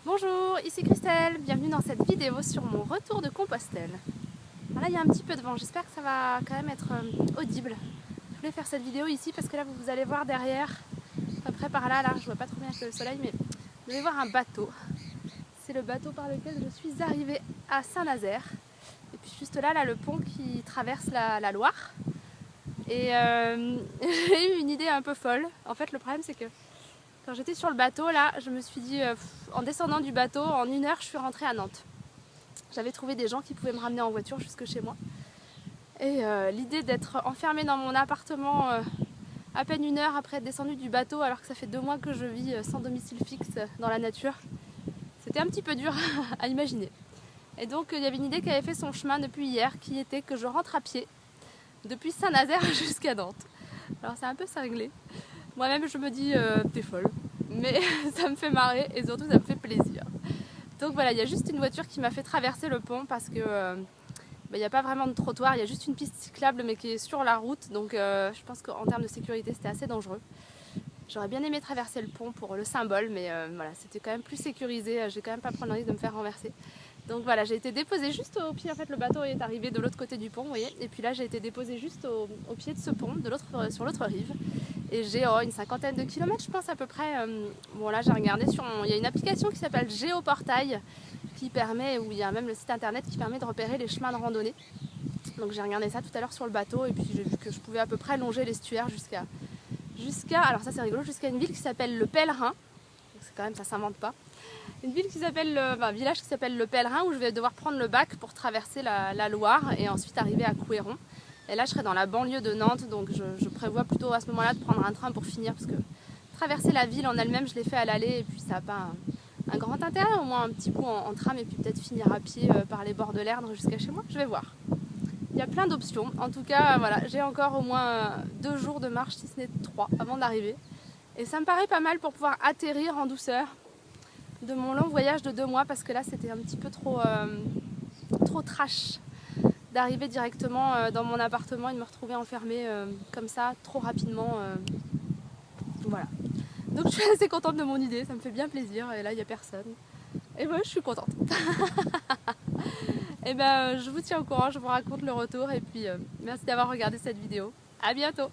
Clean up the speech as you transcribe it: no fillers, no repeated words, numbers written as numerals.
Bonjour, ici Christelle, bienvenue dans cette vidéo sur mon retour de Compostelle. Voilà, il y a un petit peu de vent, j'espère que ça va quand même être audible. Je voulais faire cette vidéo ici parce que là vous allez voir derrière, à peu près par là, je vois pas trop bien avec le soleil, mais vous allez voir un bateau. C'est le bateau par lequel je suis arrivée à Saint-Nazaire. Et puis juste là, le pont qui traverse la Loire. Et j'ai eu une idée un peu folle. En fait, le problème c'est que quand j'étais sur le bateau, là, je me suis dit, en descendant du bateau, en 1 heure, je suis rentrée à Nantes. J'avais trouvé des gens qui pouvaient me ramener en voiture jusque chez moi. Et l'idée d'être enfermée dans mon appartement à peine 1 heure après être descendue du bateau, alors que ça fait 2 mois que je vis sans domicile fixe dans la nature, c'était un petit peu dur à imaginer. Et donc il y avait une idée qui avait fait son chemin depuis hier, qui était que je rentre à pied depuis Saint-Nazaire jusqu'à Nantes. Alors c'est un peu cinglé. Moi-même je me dis t'es folle, mais ça me fait marrer et surtout ça me fait plaisir. Donc voilà, il y a juste une voiture qui m'a fait traverser le pont parce que il n'y a pas vraiment de trottoir, il y a juste une piste cyclable mais qui est sur la route, donc je pense qu'en termes de sécurité c'était assez dangereux. J'aurais bien aimé traverser le pont pour le symbole, mais voilà, c'était quand même plus sécurisé, j'ai quand même pas prendre le risque de me faire renverser. Donc voilà, j'ai été déposée juste au pied, en fait le bateau est arrivé de l'autre côté du pont, vous voyez, et puis là j'ai été déposée juste au pied de ce pont, sur l'autre rive. Et j'ai une 50aine de kilomètres je pense à peu près. Bon là j'ai regardé il y a une application qui s'appelle Géoportail qui permet, où il y a même le site internet qui permet de repérer les chemins de randonnée. Donc j'ai regardé ça tout à l'heure sur le bateau et puis j'ai vu que je pouvais à peu près longer l'estuaire jusqu'à alors ça c'est rigolo, jusqu'à une ville qui s'appelle Le Pèlerin. Donc c'est quand même, ça s'invente pas. Une ville qui s'appelle, un village qui s'appelle Le Pèlerin où je vais devoir prendre le bac pour traverser la Loire et ensuite arriver à Couéron. Et là je serai dans la banlieue de Nantes, donc je prévois plutôt à ce moment-là de prendre un train pour finir parce que traverser la ville en elle-même je l'ai fait à l'aller et puis ça n'a pas un grand intérêt, au moins un petit bout en tram et puis peut-être finir à pied par les bords de l'Erdre jusqu'à chez moi, je vais voir. Il y a plein d'options, en tout cas voilà, j'ai encore au moins 2 jours de marche si ce n'est 3 avant d'arriver. Et ça me paraît pas mal pour pouvoir atterrir en douceur de mon long voyage de 2 mois parce que là c'était un petit peu trop trash d'arriver directement dans mon appartement et de me retrouver enfermée comme ça trop rapidement. Voilà. Donc je suis assez contente de mon idée, ça me fait bien plaisir et là il n'y a personne. Et moi je suis contente. Et ben je vous tiens au courant, je vous raconte le retour et puis merci d'avoir regardé cette vidéo. À bientôt.